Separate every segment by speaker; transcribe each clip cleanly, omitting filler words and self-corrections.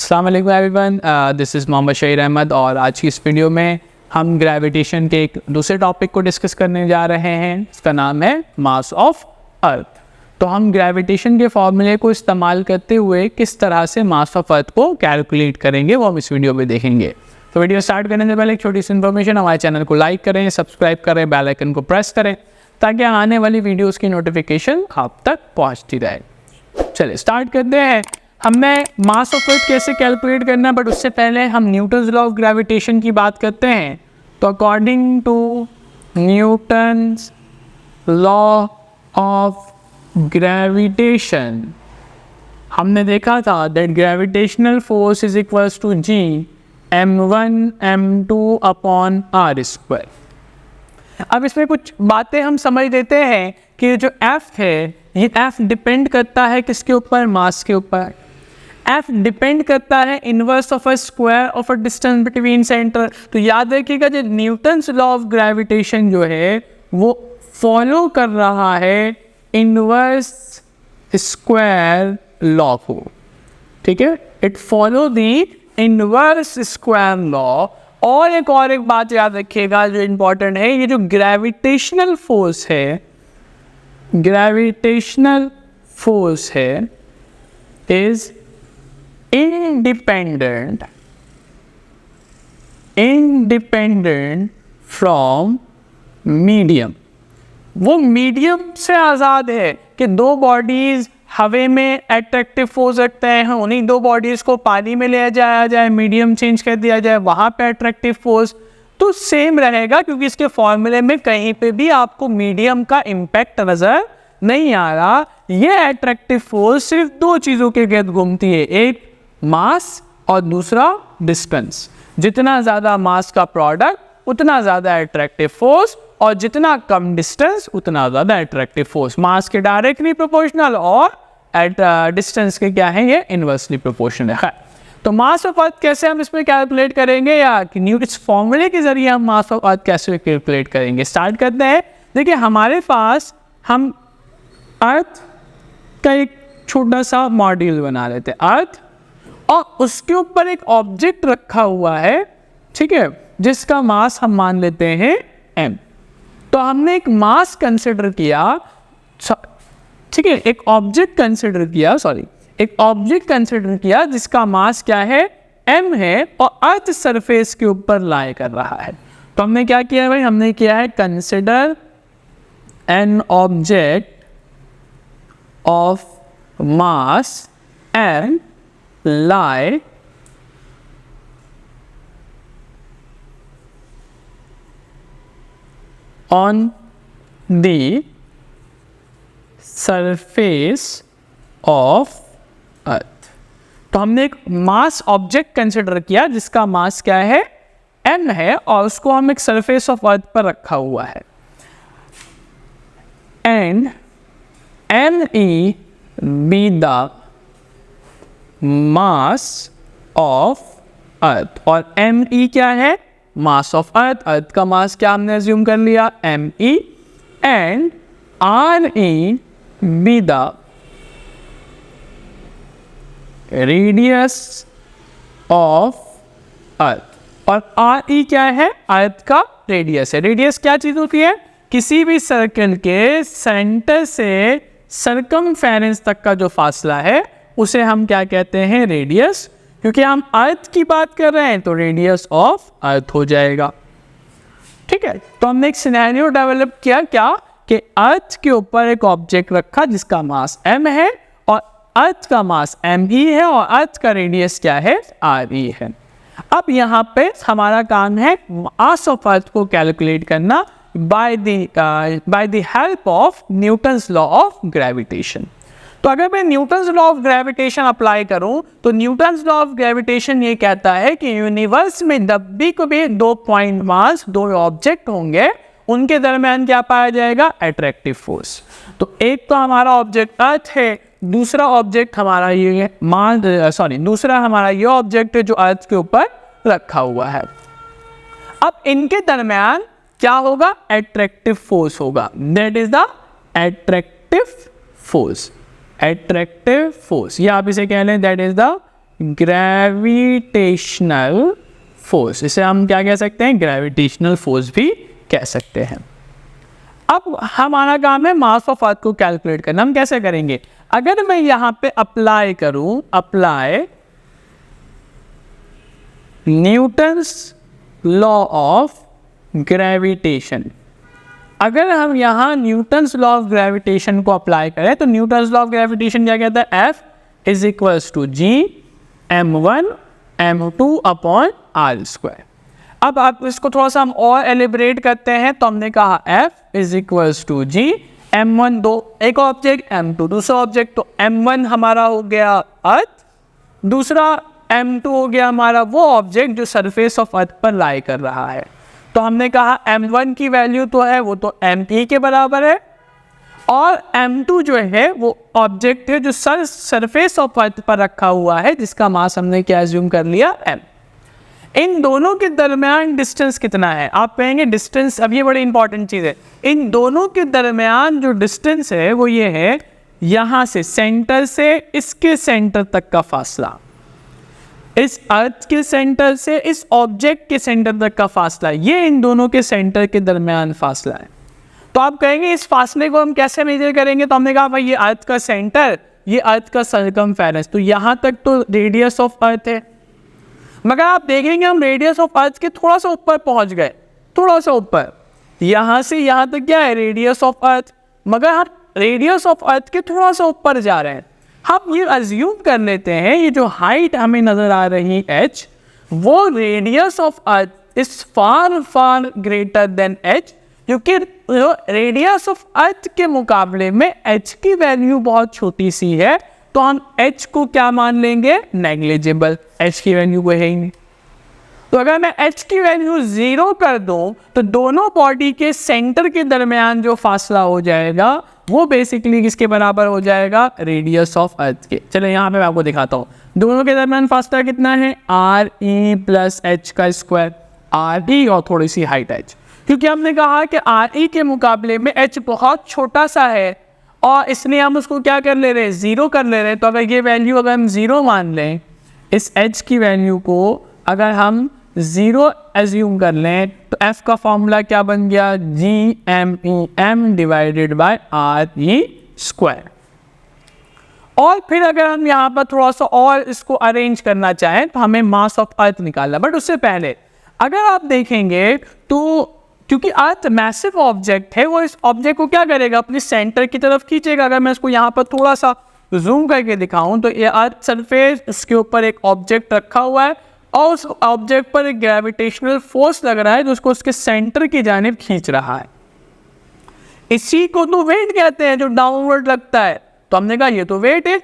Speaker 1: अस्सलाम वालेकुम everyone, this is Mohammad Shaheer Ahmed और आज की इस वीडियो में हम ग्रेविटेशन के एक दूसरे टॉपिक को डिस्कस करने जा रहे हैं। इसका नाम है मास ऑफ अर्थ। तो हम ग्रेविटेशन के फॉर्मूले को इस्तेमाल करते हुए किस तरह से मास ऑफ अर्थ को कैलकुलेट करेंगे वो हम इस वीडियो में देखेंगे। तो वीडियो स्टार्ट करने से पहले एक छोटी सी इन्फॉर्मेशन, हमारे चैनल को लाइक करें, सब्सक्राइब करें, बेल आइकन को प्रेस करें ताकि आने वाली वीडियोज़ की नोटिफिकेशन आप तक पहुँचती रहे। चलिए स्टार्ट करते हैं। हमें मास ऑफ अर्थ कैसे कैलकुलेट करना है, बट उससे पहले हम न्यूटन्स लॉ ऑफ ग्रेविटेशन की बात करते हैं। तो according to Newton's law of gravitation हमने देखा था that gravitational force is equals to G m1 m2 upon R square. अब इसमें कुछ बातें हम समझ लेते हैं कि जो F है ये F डिपेंड करता है किसके ऊपर, मास के ऊपर। F डिपेंड करता है inverse of a square of a distance between centre. तो याद रखिएगा जो न्यूटन्स लॉ ऑफ ग्रेविटेशन जो है वो फॉलो कर रहा है इनवर्स स्क्वायर लॉ को, ठीक है। It follow the inverse square law. और एक बात याद रखिएगा जो इम्पोर्टेंट है, ये जो ग्रेविटेशनल फोर्स है, ग्रेविटेशनल फोर्स है इज independent from medium। वो मीडियम से आज़ाद है कि दो बॉडीज हवा में एट्रैक्टिव फोर्स रखते हैं, उन्हीं दो बॉडीज को पानी में ले जाया जाए, मीडियम चेंज कर दिया जाए, वहाँ पे एट्रैक्टिव फोर्स तो सेम रहेगा, क्योंकि इसके फॉर्मूले में कहीं पे भी आपको मीडियम का इम्पैक्ट नज़र नहीं आ रहा। ये एट्रैक्टिव फोर्स सिर्फ दो चीज़ों के गिर्द घूमती है, एक मास और दूसरा डिस्टेंस। जितना ज़्यादा मास का प्रोडक्ट उतना ज़्यादा एट्रैक्टिव फोर्स, और जितना कम डिस्टेंस उतना ज़्यादा एट्रैक्टिव फोर्स। मास के डायरेक्टली प्रोपोर्शनल और डिस्टेंस के क्या है, ये इनवर्सली प्रोपोर्शनल है। तो मास ऑफ अर्थ कैसे हम इसमें कैलकुलेट करेंगे, या इस फॉर्मूले के जरिए हम मास ऑफ अर्थ कैसे कैलकुलेट करेंगे। स्टार्ट करते हैं। देखिए हमारे पास हम अर्थ का एक छोटा सा मॉड्यूल बना लेते हैं, अर्थ, और उसके ऊपर एक ऑब्जेक्ट रखा हुआ है, ठीक है, जिसका मास हम मान लेते हैं m। तो हमने एक मास कंसिडर किया, ठीक है, एक ऑब्जेक्ट कंसिडर किया जिसका मास क्या है, m है, और अर्थ सरफेस के ऊपर लाई कर रहा है। तो हमने क्या किया भाई, हमने किया है consider an object of mass m lie on the surface of earth। तो हमने एक मास ऑब्जेक्ट कंसिडर किया जिसका मास क्या है, m है, और उसको हम एक सरफेस ऑफ अर्थ पर रखा हुआ है। And me be the mass of earth, और me क्या है, मास ऑफ अर्थ। अर्थ का मास क्या हमने अज्यूम कर लिया, me, and re be the radius of earth, और re क्या है, अर्थ का रेडियस है। रेडियस क्या चीज होती है, किसी भी सर्कल के सेंटर से सर्कमफेरेंस तक का जो फासला है उसे हम क्या कहते हैं, रेडियस। क्योंकि हम अर्थ की बात कर रहे हैं तो रेडियस ऑफ अर्थ हो जाएगा, ठीक है। तो हमने एक सिनेरियो डेवलप किया, क्या कि अर्थ के ऊपर एक ऑब्जेक्ट रखा जिसका मास m है, और अर्थ का मास m ही है, और अर्थ का रेडियस क्या है, re है। अब यहाँ पे हमारा काम है मास ऑफ अर्थ को कैलकुलेट करना by the help of Newton's law of gravitation. तो अगर मैं Newton's law of gravitation apply करूं तो न्यूटन्स लॉ ऑफ ग्रेविटेशन ये कहता है कि यूनिवर्स में जब भी कभी दो पॉइंट मास, दो ऑब्जेक्ट होंगे, उनके दरमियान क्या पाया जाएगा, एट्रैक्टिव फोर्स। तो एक तो हमारा ऑब्जेक्ट अर्थ है, दूसरा ऑब्जेक्ट हमारा ये दूसरा हमारा ये ऑब्जेक्ट है जो अर्थ के ऊपर रखा हुआ है। अब इनके दरमियान क्या होगा, एट्रैक्टिव फोर्स होगा। That is the attractive force. Attractive force, या आप इसे कह लें that is the gravitational force, इसे हम क्या कह सकते हैं, ग्रेविटेशनल फोर्स भी कह सकते हैं। अब हमारा काम है मास ऑफ अर्थ को कैलकुलेट करना। हम कैसे करेंगे, अगर मैं यहां पे अप्लाई करूं, apply Newton's law of gravitation, अगर हम यहां न्यूटन्स लॉ ऑफ ग्रेविटेशन को अप्लाई करें तो न्यूटन्स लॉ ऑफ ग्रेविटेशन क्या कहता है, F is equals to G m1 m2 upon r square. अब आप इसको थोड़ा सा हम और एलिब्रेट करते हैं, तो हमने कहा F is equals to G m1 दो एक ऑब्जेक्ट, m2 दूसरा ऑब्जेक्ट, तो m1 हमारा हो गया अर्थ, दूसरा m2 हो गया हमारा वो ऑब्जेक्ट जो सरफेस ऑफ अर्थ पर लाई कर रहा है। तो हमने कहा m1 की वैल्यू तो है वो तो m के बराबर है, और m2 जो है वो ऑब्जेक्ट है जो सरफेस ऑफ अर्थ पर रखा हुआ है, जिसका मास हमने क्या अज्यूम कर लिया, m। इन दोनों के दरमियान डिस्टेंस कितना है, आप कहेंगे डिस्टेंस, अब ये बड़ी इंपॉर्टेंट चीज़ है, इन दोनों के दरमियान जो डिस्टेंस है वो ये है, यहाँ से सेंटर से इसके सेंटर तक का फासला, इस अर्थ के सेंटर से इस ऑब्जेक्ट के सेंटर तक का फासला, ये इन दोनों के सेंटर के दरमियान फासला है। तो आप कहेंगे इस फासले को हम कैसे मेजर करेंगे, तो हमने कहा भाई ये अर्थ का सेंटर, ये अर्थ का सरकमफेरेंस, तो यहाँ तक तो रेडियस ऑफ अर्थ है, मगर आप देखेंगे हम रेडियस ऑफ अर्थ के थोड़ा सा ऊपर पहुँच गए, थोड़ा सा ऊपर, यहाँ से यहाँ तक क्या है रेडियस ऑफ अर्थ, मगर हम रेडियस ऑफ अर्थ के थोड़ा सा ऊपर जा रहे हैं। हम ये अज्यूम कर लेते हैं ये जो हाइट हमें नजर आ रही h, वो radius of earth is far far greater than h, क्योंकि रेडियस ऑफ अर्थ के मुकाबले में h की वैल्यू बहुत छोटी सी है, तो हम h को क्या मान लेंगे, नेग्लिजिबल, h की वैल्यू कोई है ही नहीं। तो अगर मैं h की वैल्यू 0 कर दूं तो दोनों बॉडी के सेंटर के दरमियान जो फासला हो जाएगा वो बेसिकली किसके बराबर हो जाएगा, रेडियस ऑफ अर्थ के। चलो यहाँ पे मैं आपको दिखाता हूँ दोनों के दरमियान फासला कितना है, आर ई प्लस एच का स्क्वायर, आर ई और थोड़ी सी हाइट h, क्योंकि हमने कहा कि आर ई के मुकाबले में h बहुत छोटा सा है और इसलिए हम उसको क्या कर ले रहे हैं, 0 कर ले रहे हैं। तो अगर ये वैल्यू अगर हम 0 मान लें, इस h की वैल्यू को अगर हम 0 एज्यूम कर लें तो f का फॉर्मूला क्या बन गया, G M E M divided by R E square. और फिर अगर हम यहाँ पर थोड़ा सा और इसको अरेंज करना चाहें तो हमें मास ऑफ अर्थ निकालना, बट उससे पहले अगर आप देखेंगे तो क्योंकि अर्थ मैसिव ऑब्जेक्ट है, वो इस ऑब्जेक्ट को क्या करेगा, अपने सेंटर की तरफ खींचेगा। अगर मैं इसको यहाँ पर थोड़ा सा जूम करके दिखाऊं तो ये अर्थ सरफेस, इसके ऊपर एक ऑब्जेक्ट रखा हुआ है और उस ऑब्जेक्ट पर एक ग्रेविटेशनल फोर्स लग रहा है जो उसको उसके सेंटर की जानिब खींच रहा है। इसी को तो वेट कहते हैं जो डाउनवर्ड लगता है। तो हमने कहा ये तो वेट है,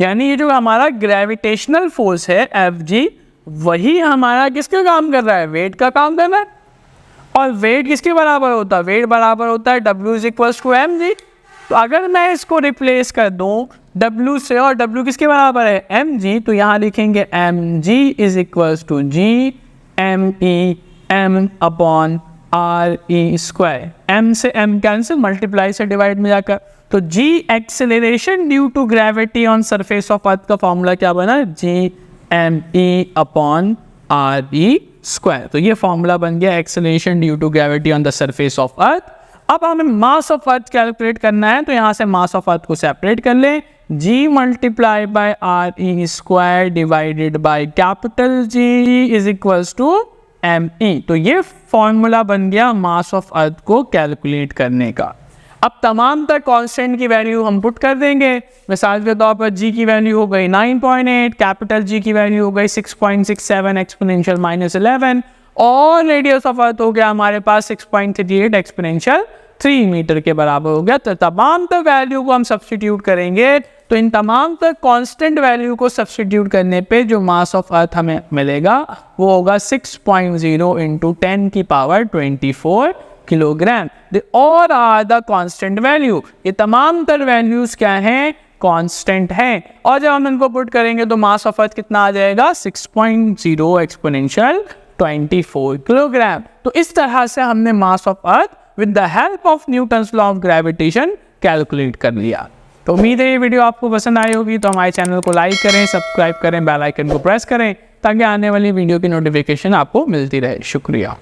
Speaker 1: यानी ये जो हमारा ग्रेविटेशनल फोर्स है Fg, वही हमारा किसका काम कर रहा है, वेट का काम कर रहा है। और वेट किसके बराबर होता है, वेट बराबर होता है W is equals to mg। तो अगर मैं इसको रिप्लेस कर दूं W से, और W किसके बराबर है, mg, तो यहाँ लिखेंगे mg is equals to g m e m upon r e square. m से m कैंसिल, मल्टीप्लाई से डिवाइड में जाकर, तो g acceleration due to gravity on surface of earth का फॉर्मूला क्या बना, g m e upon r e square. तो ये फॉर्मूला बन गया acceleration due to gravity on the surface of earth. अब हमें मास ऑफ अर्थ कैलकुलेट करना है, तो यहाँ से मास ऑफ अर्थ को सेपरेट कर लें, g multiply by R E square divided by capital G is equals to M E. तो ये फॉर्मूला बन गया मास ऑफ अर्थ को कैलकुलेट करने का। अब तमाम तर कांस्टेंट की वैल्यू हम पुट कर देंगे। मिसाल के तौर पर g की वैल्यू हो गई 9.8, कैपिटल G की वैल्यू हो गई 6.67 एक्सपोनेंशियल -11 और रेडियस ऑफ अर्थ हो गया हमारे पास 6.38 एक्सपोनेंशियल 3 मीटर के बराबर हो गया। तो तमाम तर वैल्यू को हम सब्सटीट्यूट करेंगे, तो इन तमाम तर कांस्टेंट वैल्यू को सब्सटीट्यूट करने पे जो मास ऑफ अर्थ हमें मिलेगा वो होगा 6.0 इंटू 10 की पावर 24 किलोग्राम। और आर द कांस्टेंट वैल्यू, ये तमाम तर वैल्यूज क्या हैं, कांस्टेंट हैं। और जब हम इनको पुट करेंगे तो मास ऑफ अर्थ कितना आ जाएगा, 6.0 एक्सपोनेंशियल 24 किलोग्राम। तो इस तरह से हमने mass of earth with the help of Newton's law of gravitation calculate कर लिया। तो उम्मीद है ये वीडियो आपको पसंद आई होगी। तो हमारे चैनल को लाइक करें, सब्सक्राइब करें, बेल आइकन को प्रेस करें ताकि आने वाली वीडियो की नोटिफिकेशन आपको मिलती रहे। शुक्रिया।